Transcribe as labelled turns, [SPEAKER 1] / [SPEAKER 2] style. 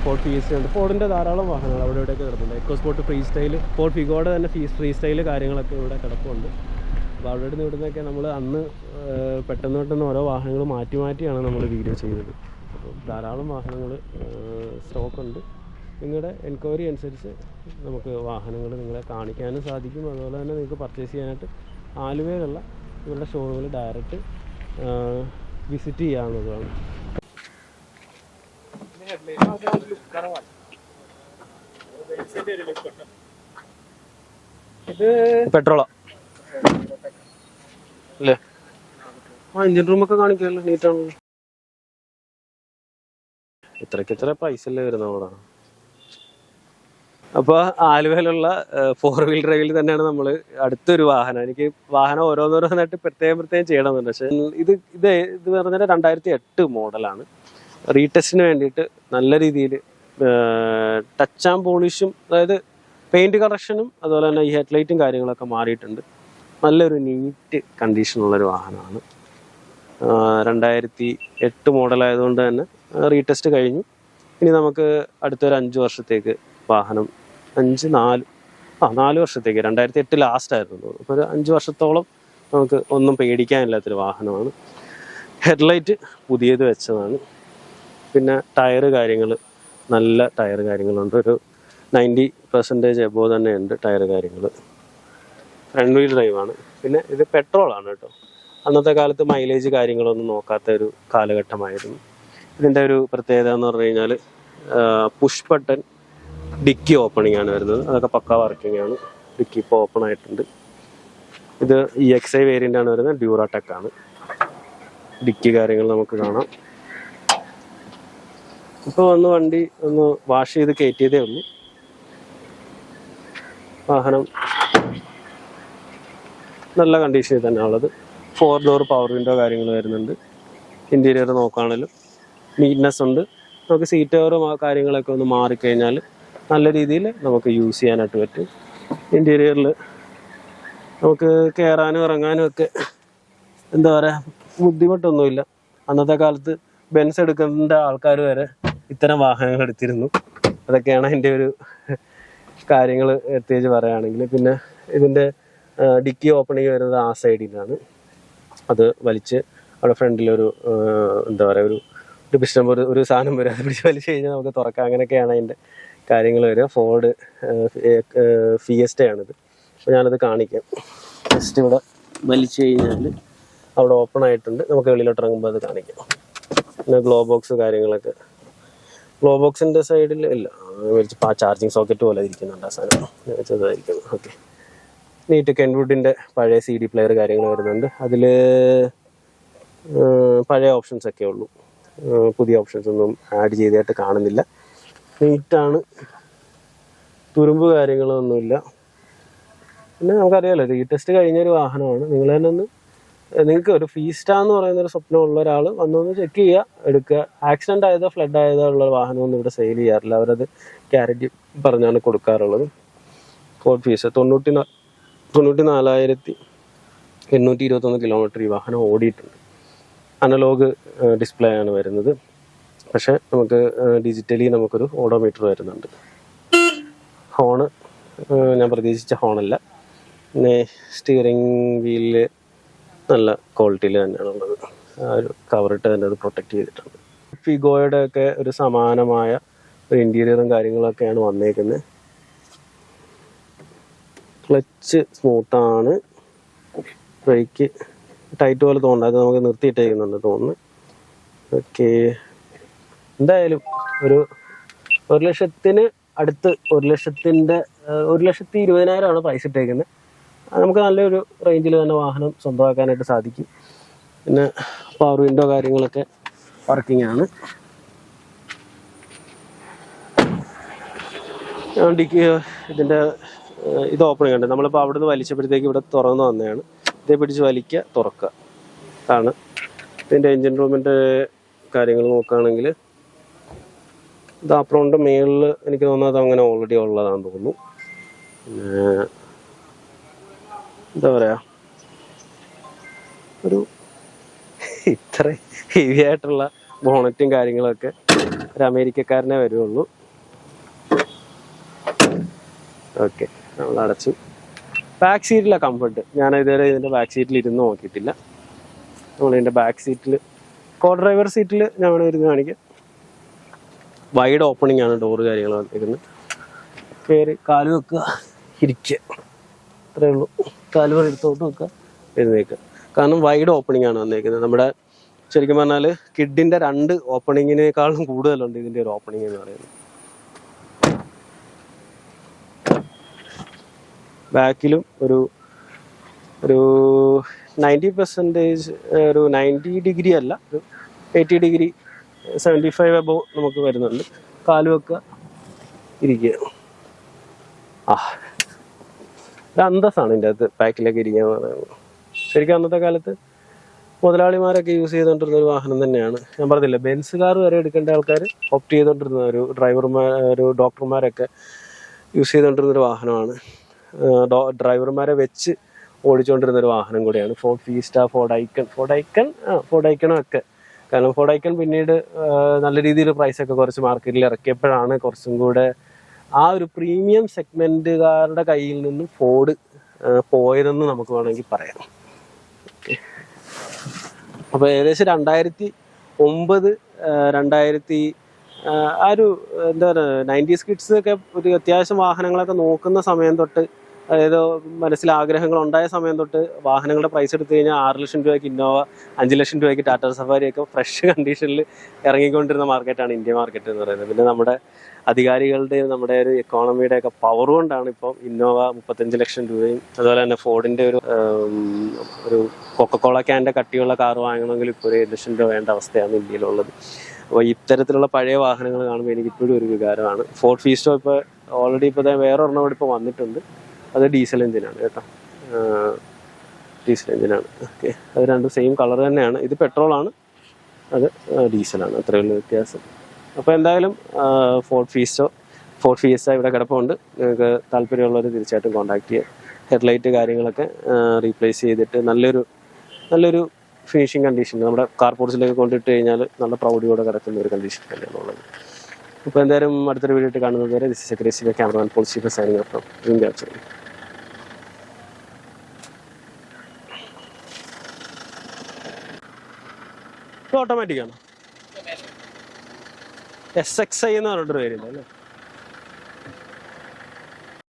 [SPEAKER 1] Ford fiesta ഉണ്ട്. ഫോർഡിൻ്റെ ധാരാളം വാഹനങ്ങൾ അവിടെ ഇവിടെയൊക്കെ കിടപ്പുണ്ട്. എക്കോസ്പോർട്ട് ഫ്രീ സ്റ്റൈൽ, ഫോർഡ് ഫിഗോയുടെ തന്നെ ഫ്രീ സ്റ്റൈൽ കാര്യങ്ങളൊക്കെ ഇവിടെ കിടപ്പുണ്ട്. അപ്പോൾ അവിടെ നിന്ന് ഇവിടുന്നൊക്കെ നമ്മൾ അന്ന് പെട്ടെന്ന് ഓരോ വാഹനങ്ങൾ മാറ്റിയാണ് നമ്മൾ വീഡിയോ ചെയ്തത്. അപ്പോൾ ധാരാളം വാഹനങ്ങൾ സ്റ്റോക്കുണ്ട്. നിങ്ങളുടെ എൻക്വയറി അനുസരിച്ച് നമുക്ക് വാഹനങ്ങൾ നിങ്ങളെ കാണിക്കാനും സാധിക്കും. അതുപോലെ തന്നെ നിങ്ങൾക്ക് പർച്ചേസ് ചെയ്യാനായിട്ട് ആലുവയിലുള്ള നിങ്ങളുടെ ഷോറൂമിൽ ഡയറക്റ്റ് വിസിറ്റ് ചെയ്യാവുന്നതാണ്. ഇത് പെട്രോളാ അല്ലേ? എഞ്ചിൻ റൂമൊക്കെ കാണിക്കാമല്ലോ, നീറ്റാണല്ലോ. ഇത്ര പ്രൈസ് അല്ലേ വരുന്നത് അവിടെ. അപ്പോൾ ആലുവയിലുള്ള 4 വീൽ ഡ്രൈവിൽ തന്നെയാണ് നമ്മൾ അടുത്തൊരു വാഹനം. എനിക്ക് വാഹനം ഓരോന്നോരോന്നായിട്ട് പ്രത്യേകം ചെയ്യണമെന്നുണ്ട്. പക്ഷേ ഇത് പറഞ്ഞാൽ 2008 മോഡലാണ്. റീടെസ്റ്റിന് വേണ്ടിയിട്ട് നല്ല രീതിയിൽ ടച്ച് ആൻഡ് പോളിഷും, അതായത് പെയിൻറ്റ് കളക്ഷനും അതുപോലെ തന്നെ ഈ ഹെഡ്ലൈറ്റും കാര്യങ്ങളൊക്കെ മാറിയിട്ടുണ്ട്. നല്ലൊരു നീറ്റ് കണ്ടീഷനുള്ളൊരു വാഹനമാണ്. 2008 മോഡലായതുകൊണ്ട് തന്നെ റീടെസ്റ്റ് കഴിഞ്ഞു. ഇനി നമുക്ക് അടുത്തൊരു 5 വർഷത്തേക്ക് വാഹനം 4 വർഷത്തേക്ക് 2008 ലാസ്റ്റായിരുന്നു. അപ്പോൾ ഒരു 5 വർഷത്തോളം നമുക്ക് ഒന്നും പേടിക്കാനില്ലാത്തൊരു വാഹനമാണ്. ഹെഡ്ലൈറ്റ് പുതിയത് വെച്ചതാണ്. പിന്നെ ടയറ് കാര്യങ്ങൾ, നല്ല ടയർ കാര്യങ്ങളുണ്ട്. ഒരു 90% എബോവ് തന്നെ ഉണ്ട് ടയർ കാര്യങ്ങൾ. ഫ്രണ്ട് വീൽ ഡ്രൈവാണ്. പിന്നെ ഇത് പെട്രോളാണ് കേട്ടോ. അന്നത്തെ കാലത്ത് മൈലേജ് കാര്യങ്ങളൊന്നും നോക്കാത്ത ഒരു കാലഘട്ടമായിരുന്നു. ഇതിൻ്റെ ഒരു പ്രത്യേകത എന്ന് പറഞ്ഞു കഴിഞ്ഞാൽ പുഷ് ബട്ടൺ ഡിക്കി ഓപ്പണിംഗ് ആണ് വരുന്നത്. അതൊക്കെ പക്കാ വർക്കിംഗ് ആണ്. ഡിക്കി ഇപ്പോൾ ഓപ്പൺ ആയിട്ടുണ്ട്. ഇത് EXI വേരിയൻ്റ് ആണ് വരുന്നത്. ഡ്യൂറാടെക് ആണ്. ഡിക്കി കാര്യങ്ങൾ നമുക്ക് കാണാം. ഇപ്പോൾ വണ്ടി ഒന്ന് വാഷ് ചെയ്ത് കയറ്റിയതേ ഉള്ളൂ. വാഹനം നല്ല കണ്ടീഷനിൽ തന്നെ ഉള്ളത്. 4 ഡോർ പവർ വിൻഡോ കാര്യങ്ങൾ വരുന്നുണ്ട്. ഇൻറ്റീരിയർ നോക്കുകയാണെങ്കിലും നീറ്റ്നെസ് ഉണ്ട്. നമുക്ക് സീറ്റ് കവറും ആ കാര്യങ്ങളൊക്കെ ഒന്ന് മാറിക്കഴിഞ്ഞാൽ നല്ല രീതിയിൽ നമുക്ക് യൂസ് ചെയ്യാനായിട്ട് പറ്റും. ഇൻറ്റീരിയറിൽ നമുക്ക് കയറാനും ഇറങ്ങാനും ഒക്കെ എന്താ പറയുക, ബുദ്ധിമുട്ടൊന്നുമില്ല. അന്നത്തെ കാലത്ത് ബെൻസ് എടുക്കേണ്ട ആൾക്കാർ വരെ ഇത്തരം വാഹനങ്ങൾ എടുത്തിരുന്നു. അതൊക്കെയാണ് അതിൻ്റെ ഒരു കാര്യങ്ങൾ പ്രത്യേകിച്ച് പറയുകയാണെങ്കിൽ. പിന്നെ ഇതിൻ്റെ ഡിക്കി ഓപ്പണിങ് വരുന്നത് ആ സൈഡിലാണ്. അത് വലിച്ച് അവിടെ ഫ്രണ്ടിലൊരു എന്താ പറയുക, ഒരു പിസ്റ്റം ഒരു സാധനം വരും. അത് പിടിച്ച് വലിച്ച് കഴിഞ്ഞാൽ നമുക്ക് തുറക്കാം. അങ്ങനെയൊക്കെയാണ് അതിൻ്റെ കാര്യങ്ങൾ വരിക. ഫോർഡ് ഫിയസ്റ്റയാണിത്. അപ്പോൾ ഞാനത് കാണിക്കാം. ജസ്റ്റ് ഇവിടെ വലിച്ചു കഴിഞ്ഞാൽ അവിടെ ഓപ്പൺ ആയിട്ടുണ്ട്. നമുക്ക് വെളിയിലോട്ട് ഇറങ്ങുമ്പോൾ അത് കാണിക്കാം. പിന്നെ ഗ്ലോ ബോക്സ് കാര്യങ്ങളൊക്കെ, ഗ്ലോ ബോക്സിൻ്റെ സൈഡിൽ ഇല്ല, ചാർജിങ് സോക്കറ്റ് പോലെ ഇരിക്കുന്നുണ്ട് ആ സാധനം. ചെറുതായിരിക്കുന്നു. ഓക്കെ. നീറ്റ് കെൻവുഡിൻ്റെ പഴയ CD പ്ലെയർ കാര്യങ്ങൾ വരുന്നുണ്ട്. അതിൽ പഴയ ഓപ്ഷൻസ് ഒക്കെ ഉള്ളൂ. പുതിയ ഓപ്ഷൻസ് ഒന്നും ആഡ് ചെയ്തതായിട്ട് കാണുന്നില്ല. നീറ്റാണ്. തുരുമ്പ് കാര്യങ്ങളൊന്നുമില്ല. പിന്നെ നമുക്കറിയാമല്ലോ, റീടെസ്റ്റ് കഴിഞ്ഞൊരു വാഹനമാണ്. നിങ്ങൾ തന്നെ നിങ്ങൾക്ക് ഒരു ഫീസ്റ്റ എന്ന് പറയുന്നൊരു സ്വപ്നമുള്ള ഒരാൾ വന്നൊന്ന് ചെക്ക് ചെയ്യുക, എടുക്കുക. ആക്സിഡൻ്റ് ആയതോ ഫ്ലഡ് ആയതോ ഉള്ള വാഹനമൊന്നും ഇവിടെ സെയിൽ ചെയ്യാറില്ല. അവരത് ഗ്യാരണ്ടി പറഞ്ഞാണ് കൊടുക്കാറുള്ളത്. ഫോർഡ് ഫിയസ്റ്റ 94,821 കിലോമീറ്റർ ഈ വാഹനം ഓടിയിട്ടുണ്ട്. അനലോഗ് ഡിസ്പ്ലേ ആണ് വരുന്നത്. പക്ഷേ നമുക്ക് ഡിജിറ്റലി നമുക്കൊരു ഓഡോമീറ്റർ വരുന്നുണ്ട്. ഹോണ് ഞാൻ പ്രതീക്ഷിച്ച ഹോണല്ല. പിന്നെ സ്റ്റിയറിംഗ് വീലിൽ നല്ല ക്വാളിറ്റിയിൽ തന്നെയാണുള്ളത്. ആ ഒരു കവറിട്ട് തന്നെ അത് പ്രൊട്ടക്റ്റ് ചെയ്തിട്ടുണ്ട്. ഫിഗോയുടെ ഒക്കെ ഒരു സമാനമായ ഒരു ഇൻറ്റീരിയറും കാര്യങ്ങളൊക്കെയാണ് വന്നേക്കുന്നത്. ക്ലച്ച് സ്മൂത്താണ്. ബ്രേക്ക് ടൈറ്റ് പോലെ തോന്നുന്നു. അത് നമുക്ക് നിർത്തിയിട്ടേക്കുന്നുണ്ട് തോന്നുന്നു. ഓക്കെ. എന്തായാലും ഒരു 1 ലക്ഷത്തിന് അടുത്ത്, 1,20,000 പ്രൈസ് ഇട്ടേക്കുന്നത്. നമുക്ക് നല്ലൊരു റേഞ്ചിൽ തന്നെ വാഹനം സ്വന്തമാക്കാനായിട്ട് സാധിക്കും. പിന്നെ പവർ വിൻഡോ കാര്യങ്ങളൊക്കെ വർക്കിംഗ് ആണ്. ഇതിൻ്റെ ഇത് ഓപ്പണിംഗ് ഉണ്ട്. നമ്മളിപ്പോൾ അവിടെ നിന്ന് വലിച്ചപ്പോഴത്തേക്ക് ഇവിടെ തുറന്ന് വന്നതാണ്. ഇതേ പിടിച്ച് വലിക്കുക, തുറക്കുക ആണ്. ഇതിൻ്റെ എൻജിൻ റൂമിൻ്റെ കാര്യങ്ങൾ നോക്കുകയാണെങ്കിൽ ഇത് അപ്പുറമുണ്ട്. മേളിൽ എനിക്ക് തോന്നുന്നത് അങ്ങനെ ഓൾറെഡി ഉള്ളതാണെന്ന് തോന്നുന്നു. എന്താ പറയുക, ഒരു ഇത്ര ഹെവി ആയിട്ടുള്ള ബോണറ്റും കാര്യങ്ങളൊക്കെ ഒരു അമേരിക്കക്കാരനെ വരുള്ളൂ. ഓക്കെ, നമ്മൾ അടച്ചു. ബാക്ക് സീറ്റിലെ കംഫർട്ട് ഞാൻ ഇതുവരെ ഇതിൻ്റെ ബാക്ക് സീറ്റിൽ ഇരുന്ന് നോക്കിയിട്ടില്ല. നമ്മളിതിൻ്റെ ബാക്ക് സീറ്റിൽ കോ ഡ്രൈവർ സീറ്റിൽ ഞാൻ ഇരുന്ന് കാണിക്കാം. വൈഡ് ഓപ്പണിംഗ് ആണ് ഡോറ് കാര്യങ്ങൾ വന്നിരിക്കുന്നത്. കയറി കാല് വെക്കുക, ഇരിക്കുക, അത്രേ ഉള്ളൂ. കാല് എടുത്തോട്ട് വെക്കുക, എഴുന്നേക്കുക. കാരണം വൈഡ് ഓപ്പണിംഗ് ആണ് വന്നിരിക്കുന്നത്. നമ്മുടെ ശരിക്കും പറഞ്ഞാൽ കിഡിൻ്റെ 2 ഓപ്പണിങ്ങിനേക്കാളും കൂടുതലുണ്ട് ഇതിൻ്റെ ഒരു ഓപ്പണിംഗ് എന്ന് പറയുന്നത്. ബാക്കിലും ഒരു 90% ഒരു 90 ഡിഗ്രി അല്ല, ഒരു 80 ഡിഗ്രി 75 അബോവ് നമുക്ക് വരുന്നുണ്ട്. കാല് വെക്കുക, ഇരിക്കുക. ഒരു അന്തസ്സാണ് ഇതിൻ്റെ അകത്ത് ബാക്കിലേക്ക് ഇരിക്കുക എന്ന് പറയുന്നത്. ശരിക്കും അന്നത്തെ കാലത്ത് മുതലാളിമാരൊക്കെ യൂസ് ചെയ്തുകൊണ്ടിരുന്ന ഒരു വാഹനം തന്നെയാണ്. ഞാൻ പറഞ്ഞില്ല, ബെൻസ് കാർ വരെ എടുക്കേണ്ട ആൾക്കാർ ഓപ്റ്റ് ചെയ്തുകൊണ്ടിരുന്ന ഒരു ഒരു ഡോക്ടർമാരൊക്കെ യൂസ് ചെയ്തുകൊണ്ടിരുന്നൊരു വാഹനമാണ്. ഡ്രൈവർമാരെ വെച്ച് ഓടിച്ചുകൊണ്ടിരുന്ന ഒരു വാഹനം കൂടിയാണ് ഫോർഡ് ഫീസ്റ്റ, ഫോർഡ് ഐക്കണും ഒക്കെ. കാരണം ഫോർഡ് ഐക്കൺ പിന്നീട് നല്ല രീതിയിൽ പ്രൈസൊക്കെ കുറച്ച് മാർക്കറ്റിൽ ഇറക്കിയപ്പോഴാണ് കുറച്ചും കൂടെ ആ ഒരു പ്രീമിയം സെഗ്മെൻറ്റുകാരുടെ കയ്യിൽ നിന്നും ഫോർഡ് പോയതെന്ന് നമുക്ക് വേണമെങ്കിൽ പറയാം. അപ്പോൾ ഏകദേശം 2009 2000 ആ ഒരു എന്താ പറയുക 90s കിഡ്സ് ഒക്കെ ഒരു അത്യാവശ്യം വാഹനങ്ങളൊക്കെ നോക്കുന്ന സമയം തൊട്ട്, അതായത് മനസ്സിൽ ആഗ്രഹങ്ങൾ ഉണ്ടായ സമയം തൊട്ട് വാഹനങ്ങളുടെ പ്രൈസ് എടുത്തു കഴിഞ്ഞാൽ 6 ലക്ഷം രൂപയ്ക്ക് ഇന്നോവ, 5 ലക്ഷം രൂപയ്ക്ക് ടാറ്റ സഫാരിയൊക്കെ ഫ്രഷ് കണ്ടീഷനിൽ ഇറങ്ങിക്കൊണ്ടിരുന്ന മാർക്കറ്റാണ് ഇന്ത്യ മാർക്കറ്റ് എന്ന് പറയുന്നത്. പിന്നെ നമ്മുടെ അധികാരികളുടെയും നമ്മുടെ ഒരു എക്കോണമിയുടെ ഒക്കെ പവർ കൊണ്ടാണ് ഇപ്പം ഇന്നോവ 35 ലക്ഷം രൂപയും, അതുപോലെ തന്നെ ഫോർഡിൻ്റെ ഒരു കൊക്കക്കോള ക്യാൻ്റെ കട്ടിയുള്ള കാർ വാങ്ങണമെങ്കിൽ ഇപ്പോൾ ഒരു 7 ലക്ഷം രൂപ വേണ്ട അവസ്ഥയാണ് ഇന്ത്യയിലുള്ളത്. അപ്പോൾ ഇത്തരത്തിലുള്ള പഴയ വാഹനങ്ങൾ കാണുമ്പോൾ എനിക്കിപ്പോഴും ഒരു വികാരമാണ്. ഫോർഡ് ഫീസ്റ്റോ ഇപ്പോൾ ഓൾറെഡി ഇപ്പോൾ വേറെ ഒരെണ്ണം കൂടി ഇപ്പോൾ വന്നിട്ടുണ്ട്. അത് ഡീസൽ എഞ്ചിനാണ് കേട്ടോ, ഡീസൽ എഞ്ചിനാണ്. ഓക്കെ, അത് രണ്ടും സെയിം കളർ തന്നെയാണ്. ഇത് പെട്രോളാണ്, അത് ഡീസലാണ്, അത്രയുള്ള വ്യത്യാസം. അപ്പോൾ എന്തായാലും ഫോർഡ് ഫിയസ്റ്റ ഇവിടെ കിടപ്പുണ്ട്. നിങ്ങൾക്ക് താല്പര്യമുള്ളവർ തീർച്ചയായിട്ടും കോൺടാക്ട് ചെയ്യുക. ഹെഡ്ലൈറ്റ് കാര്യങ്ങളൊക്കെ റീപ്ലേസ് ചെയ്തിട്ട് നല്ലൊരു ഫിനിഷിങ് കണ്ടീഷൻ നമ്മുടെ കാർ പോർട്സിലേക്ക് കൊണ്ടിട്ട് കഴിഞ്ഞാൽ നല്ല പ്രൗഡിയോടെ കിടക്കുന്ന ഒരു കണ്ടീഷൻ തന്നെയാണ് ഉള്ളത്. അപ്പോൾ എന്തായാലും അടുത്തൊരു വീഡിയോ കാണുന്നത് വരെ this is a cameraman Paul Stephen signing off from Dream Capture. Automatic ആണ്. SXI എന്ന് പറഞ്ഞിട്ടൊരു പേരില്ല അല്ലേ?